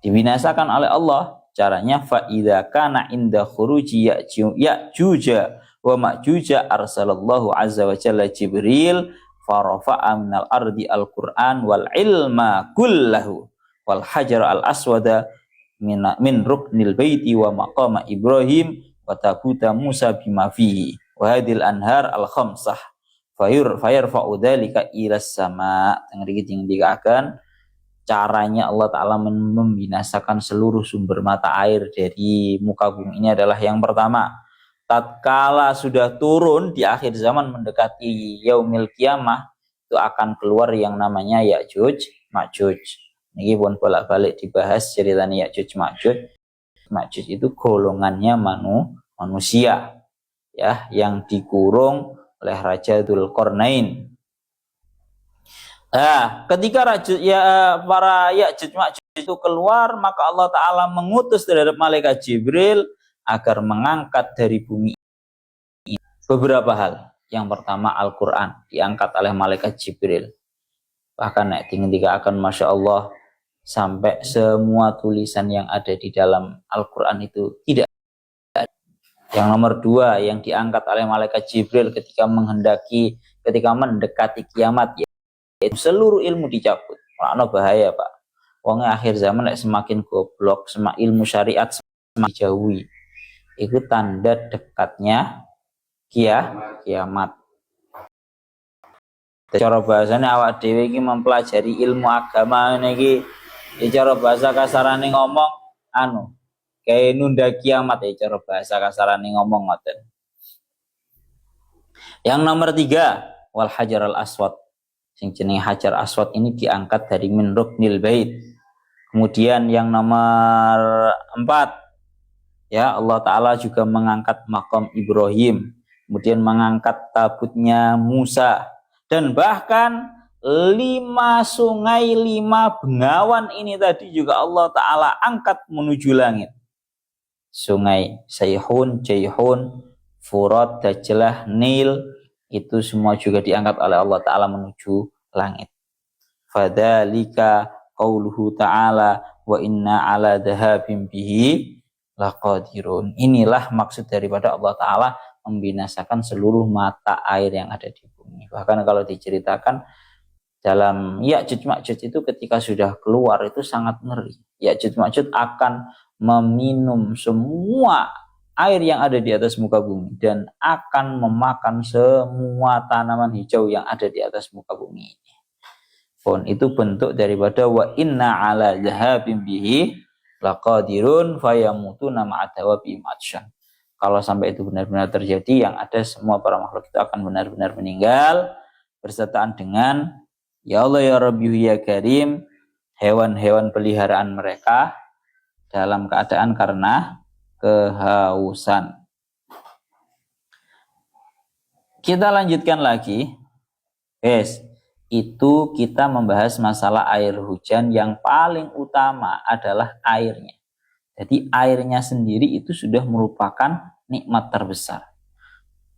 dibinasakan oleh Allah. Caranya fa idza kana inda khuruji ya'juja wa ma'juja arsalallahu azza wa jalla Jibril farafa'a minal ardi al-Qur'an wal ilma kullahu wal hajar al-aswada min ruknil baiti wa maqama Ibrahim wa tabuta Musa bima fihi wa hadil anhar al-khamsah fayarfa'u dzalika ilas sama. Ngriki dingdikaken caranya Allah Ta'ala membinasakan seluruh sumber mata air dari muka bumi ini adalah yang pertama, tatkala sudah turun di akhir zaman mendekati yaumil kiamah, itu akan keluar yang namanya Ya'juj Ma'juj. Ini pun bolak-balik dibahas ceritanya Ya'juj Ma'juj. Ma'juj itu golongannya manusia ya, yang dikurung oleh Raja Dzulqarnain. Ketika para Ya'juj Ma'juj itu keluar, maka Allah Ta'ala mengutus terhadap malaikat Jibril agar mengangkat dari bumi ini beberapa hal. Yang pertama, Al-Quran diangkat oleh malaikat Jibril. Bahkan ketika akan Masya Allah, sampai semua tulisan yang ada di dalam Al-Quran itu tidak ada. Yang nomor dua, yang diangkat oleh malaikat Jibril ketika mendekati kiamat, yaitu seluruh ilmu dicabut. Makna bahaya Pak. Wongnya akhir zaman semakin goblok, semakin ilmu syariat semakin dijauhi. Itu tanda dekatnya kiamat. Cara bahasanya awak dhewe iki mempelajari ilmu agama niki, cara bahasa kasarane ngomong kayak nunda kiamat ya, cara bahasa kasarane ngomong ngoten. Yang nomor tiga, wal hajar al aswad. Sing jenenge hajar aswad ini diangkat dari min ruknil bait. Kemudian yang nomor 4, ya Allah Ta'ala juga mengangkat makam Ibrahim, kemudian mengangkat tabutnya Musa, dan bahkan 5 sungai, 5 bengawan ini tadi juga Allah Ta'ala angkat menuju langit. Sungai Sayhun, Jaihun, Furat, Dajlah, Nil, itu semua juga diangkat oleh Allah Ta'ala menuju langit. Fadzalika qauluhu ta'ala wa inna ala dhahabim bihi laqadirun. Inilah maksud daripada Allah Ta'ala membinasakan seluruh mata air yang ada di bumi. Bahkan kalau diceritakan dalam Ya'juj Ma'juj itu ketika sudah keluar itu sangat ngeri. Ya'juj Ma'juj akan meminum semua air yang ada di atas muka bumi dan akan memakan semua tanaman hijau yang ada di atas muka bumi ini. Itu bentuk daripada wa inna ala dhahabim bihi laqadirun fayamutuna ma'adawabi matsyan. Kalau sampai itu benar-benar terjadi, yang ada semua para makhluk itu akan benar-benar meninggal bersertaan dengan ya Allah ya Rabbi ya Karim, hewan-hewan peliharaan mereka dalam keadaan karena kehausan. Kita lanjutkan lagi. Itu kita membahas masalah air hujan, yang paling utama adalah airnya. Jadi airnya sendiri itu sudah merupakan nikmat terbesar.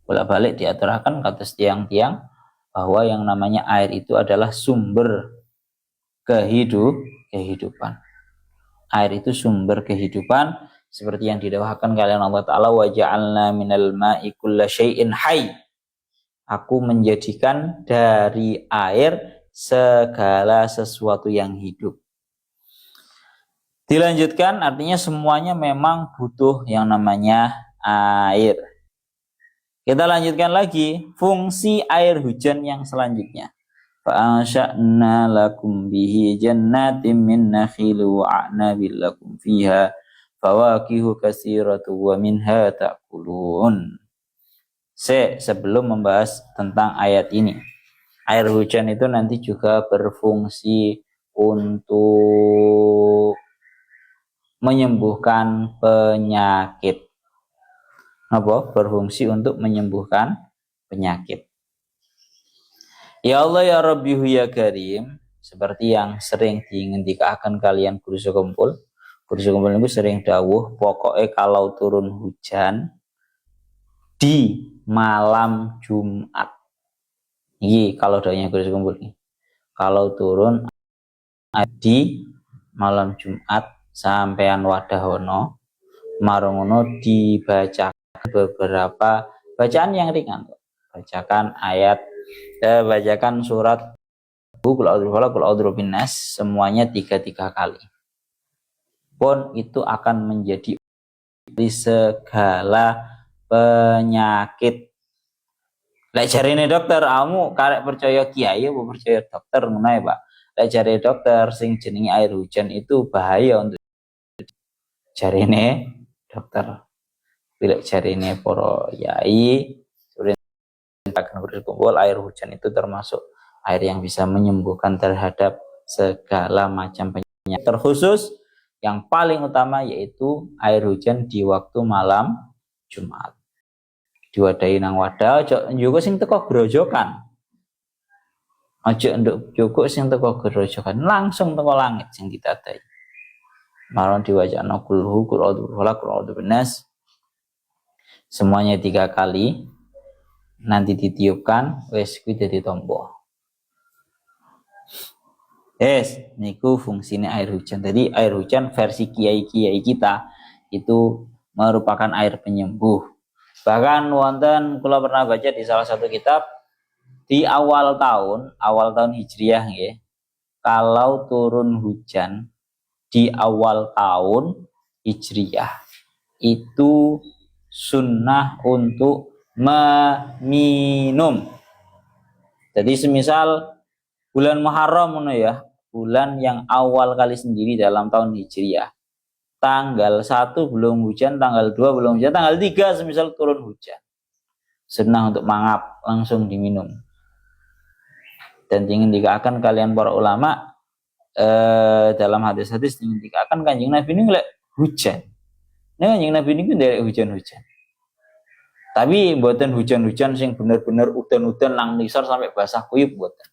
Bolak-balik diaturakan kata tiang-tiang bahwa yang namanya air itu adalah sumber kehidupan. Air itu sumber kehidupan, seperti yang didawahkan kalian Allah Ta'ala, wa ja'alna minal ma'i kulla syai'in hayy. Aku menjadikan dari air segala sesuatu yang hidup. Dilanjutkan, artinya semuanya memang butuh yang namanya air. Kita lanjutkan lagi fungsi air hujan yang selanjutnya. Fa'ansha'na lakum bihi jannatin min nakhil wa a'nabil lakum fiha fawakihu katsiratu wa minha ta'kulun. Sebelum membahas tentang ayat ini, air hujan itu nanti juga berfungsi untuk menyembuhkan penyakit. Berfungsi untuk menyembuhkan penyakit. Ya Allah ya Rabbi ya Karim, seperti yang sering diingatkan kalian guru sekumpul. Guru sekumpul itu sering dawuh, pokoknya kalau turun hujan di malam Jumat. Ini kalau doanya guru sekumpul nih. Kalau turun di malam Jumat sampean wadahono marungono dibacakan beberapa bacaan yang ringan. Bacakan ayat Saya bacakan surat Qul a'udzu birabbil falaq, Qul a'udzu birabbin nas, semuanya 3 kali. Pun itu akan menjadi segala penyakit. Lek jarine dokter, kamu karek percaya kiai apa percaya dokter ngono ya, Pak. Lek jare dokter sing jenenge air hujan itu bahaya untuk jarine dokter. Lek jarine para yai akan berkumpul, air hujan itu termasuk air yang bisa menyembuhkan terhadap segala macam penyakit. Terkhusus yang paling utama yaitu air hujan di waktu malam Jumat. Diwadahi nang wadah, aja njugo sing teko grojokan. Aja nduk njugo sing teko grojokan, langsung teko langit sing ditadahi. Malah diwajana kulhu, qul a'udzu birabbil falaq, qul a'udzu binnas. Semuanya 3 kali. Nanti ditiupkan, wes kuwi dadi tombo. Niku fungsinya air hujan. Jadi air hujan versi kiai-kiai kita itu merupakan air penyembuh. Bahkan wonten kula pernah baca di salah satu kitab di awal tahun Hijriah nggih. Kalau turun hujan di awal tahun Hijriah itu sunnah untuk meminum. Jadi semisal bulan Muharram ngono ya, bulan yang awal kali sendiri dalam tahun Hijriah. Tanggal 1 belum hujan, tanggal 2 belum hujan, tanggal 3 semisal turun hujan. Sunnah untuk mangap langsung diminum. Dan ingin dikatakan kalian para ulama dalam hadis-hadis ingin dikatakan Kanjeng Nabi ini lek hujan. Nah, Kanjeng Nabi ini nderek hujan-hujan. Tapi mboten hujan-hujan sing bener-bener udan-udan nang nisor sampai basah kuyup mboten.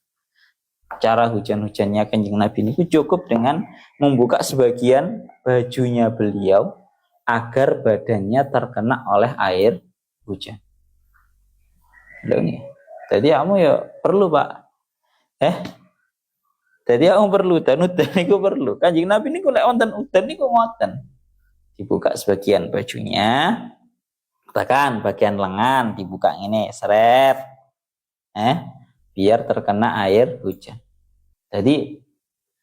Cara hujan-hujannya Kanjeng Nabi ini cukup dengan membuka sebagian bajunya beliau agar badannya terkena oleh air hujan. Jadi kamu ya perlu, Pak. Jadi kamu perlu udan niku perlu. Kanjeng Nabi niku lek wonten udan niku ngoten. Dibuka sebagian bajunya, katakan bagian lengan dibuka ini, seret. Biar terkena air hujan. Jadi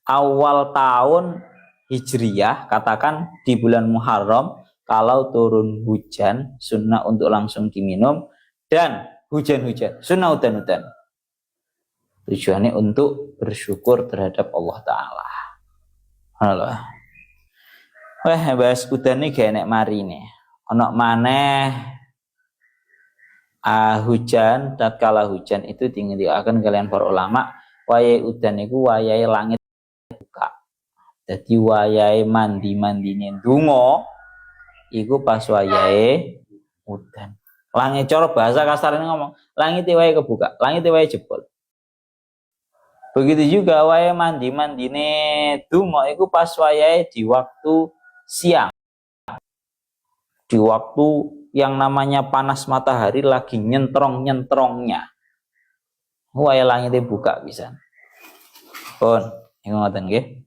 awal tahun Hijriah, katakan di bulan Muharram, kalau turun hujan sunnah untuk langsung diminum, dan hujan-hujan sunnah udan-udan. Tujuannya untuk bersyukur terhadap Allah Ta'ala. Allah. Bahas udan ini gak enak mari nih. Ono maneh hujan, tatkala hujan itu diakan kalian para ulama, wayai udan itu wayai langit buka. Jadi wayai mandi-mandine ndonga iku pas wayai udan. Langit cara bahasa kasarnya ngomong, langit wae kebuka, langit wae jebol. Begitu juga wayai mandi-mandine ndonga iku pas wayai di waktu siang. Di waktu yang namanya panas matahari lagi nyentrong-nyentrongnya. Wayai langit buka bisa. Pun, iku ngoten nggih.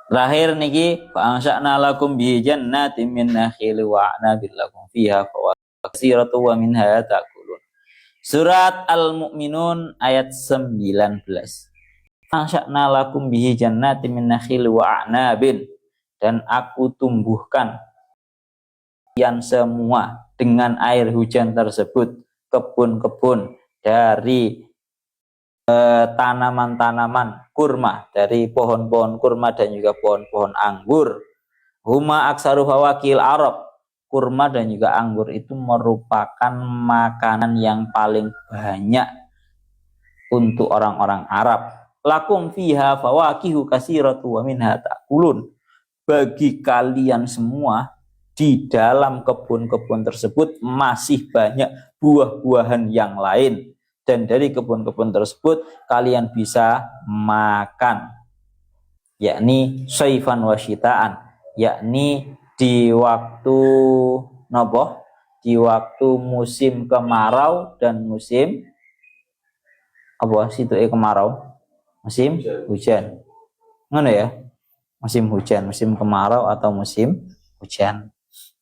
Terakhir niki fa'ansha'na lakum bi jannatin min nakhil wa a'nabin lakum fiha fawakasiratu wa minha ta'kulun. Surat Al-Mu'minun ayat 19. Fa'ansha'na lakum bi jannatin min nakhil wa a'nabin, dan aku tumbuhkan kalian semua dengan air hujan tersebut kebun-kebun dari tanaman-tanaman kurma, dari pohon-pohon kurma dan juga pohon-pohon anggur. Huma aksaru fawakil Arab. Kurma dan juga anggur itu merupakan makanan yang paling banyak untuk orang-orang Arab. Lakum fiha fawakihu kasiratu wa minha ta'kulun. Bagi kalian semua di dalam kebun-kebun tersebut masih banyak buah-buahan yang lain. Dan dari kebun-kebun tersebut kalian bisa makan, yakni saifan wasyitaan, yakni di waktu nopo, di waktu musim kemarau dan musim apa situ kemarau, musim hujan. Ngono ya, musim hujan, musim kemarau atau musim hujan.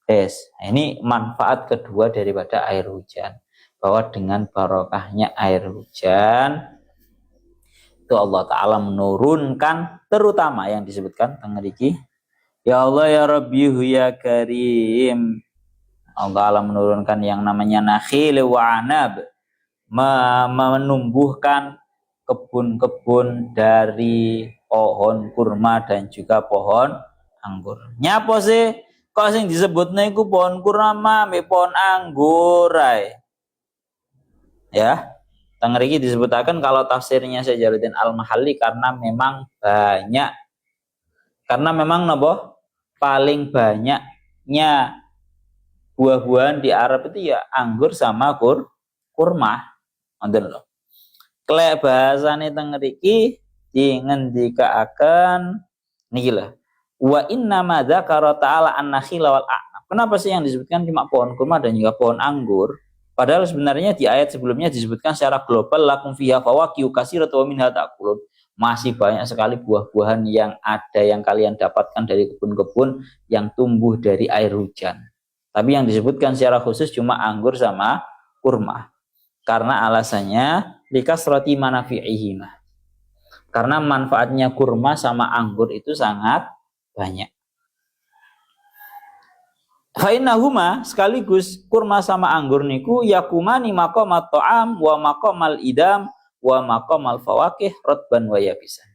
Ini manfaat kedua daripada air hujan. bahwa dengan barokahnya air hujan itu Allah Ta'ala menurunkan, terutama yang disebutkan tengeriki, ya Allah ya Rabbi ya Karim, Allah Ta'ala menurunkan yang namanya nakhil wa anab, menumbuhkan kebun-kebun dari pohon kurma dan juga pohon anggur. Nyapa sih kok sing disebutnya iku pohon kurma mbek pohon anggur ae. Ya, tengriki disebutakan kalau tafsirnya Syajaruddin Al-Mahalli karena memang banyak, karena memang nopo paling banyaknya buah-buahan di Arab itu ya anggur sama kurma. Ngoten lho. Klek bahasane tengriki dingendikaaken niki lho. Wa inna ma dzakara ta'ala an-nakhila wal a'nab. Kenapa sih yang disebutkan cuma pohon kurma dan juga pohon anggur? Padahal sebenarnya di ayat sebelumnya disebutkan secara global lakum fiha fawakihu katsiratun wa minha ta'kulun. Masih banyak sekali buah-buahan yang ada yang kalian dapatkan dari kebun-kebun yang tumbuh dari air hujan. Tapi yang disebutkan secara khusus cuma anggur sama kurma. Karena alasannya likasrati manafi'ihima. Karena manfaatnya kurma sama anggur itu sangat banyak. Fa'innahuma sekaligus kurma sama anggur niku yakumani maqamat ta'am wa maqamal idam wa maqamal fawakih rotban wa yabisan.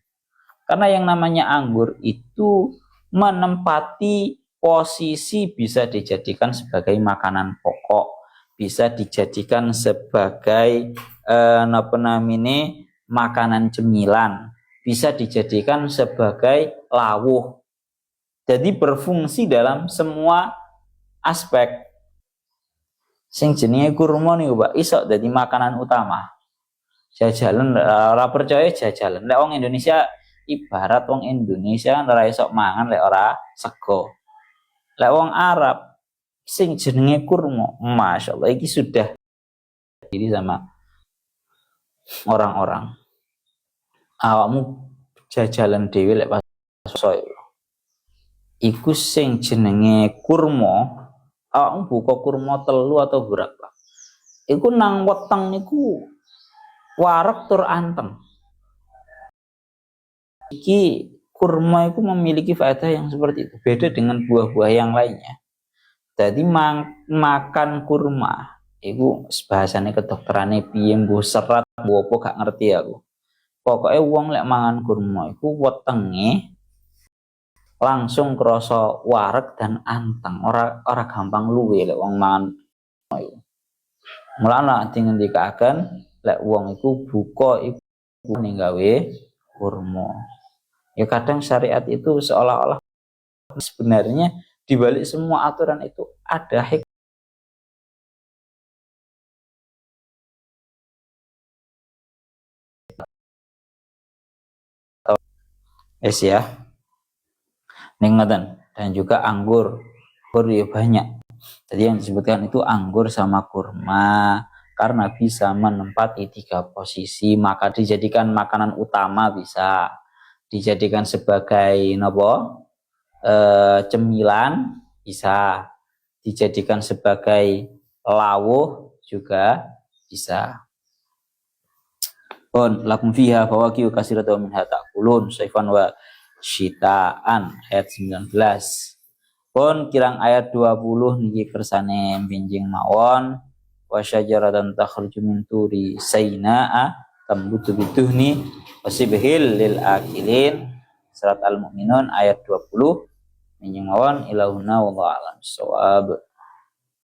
Karena yang namanya anggur itu menempati posisi bisa dijadikan sebagai makanan pokok, bisa dijadikan sebagai makanan cemilan, bisa dijadikan sebagai lawuh. Jadi berfungsi dalam semua aspek. Sing jenenge kurma niku Pak iso dadi makanan utama. Jajalan ora percaya jajalan. Lek wong Indonesia ibarat wong Indonesia kan ora iso mangan lek ora sego. Lek wong Arab sing jenenge kurma, masyaallah iki sudah diri sama orang-orang. Awakmu jajalan dhewe lek pas soyo. Iku sing jenenge kurma, awakmu buka kurma telu atau berapa? Iku nang weteng niku wareg tur anteng. Iki kurma itu memiliki faedah yang seperti itu, beda dengan buah-buah yang lainnya. Jadi makan kurma, itu bahasane kedokterane piye mbuh serat mbuh apa gak ngerti aku. Pokoknya wong lek mangan kurma iku wetenge langsung krasa wareg dan anteng, ora gampang luwe lek wong mangan iku. Mulane dingendikaken lek wong iku buka iku ning gawe kurma. Ya kadang syariat itu seolah-olah sebenarnya di balik semua aturan itu ada hikmah. Yes ya. Ningatan dan juga anggur ya banyak. Jadi yang disebutkan itu anggur sama kurma karena bisa menempati 3 posisi, maka dijadikan makanan utama bisa, dijadikan sebagai cemilan bisa, dijadikan sebagai lawuh juga bisa. Pun lakum fiha fawakihu katsiratun minha ta'kulun saifan wa syitaan ayat 19. Pun kirang ayat 20 niki kersane benjing mawon wa syajaratan takhruju min turi sainaa tambutu bituhni wasibhil lil akilin. Surat Al-Mu'minun ayat 20 benjing mawon ilahuna wallahu a'lam bissawab.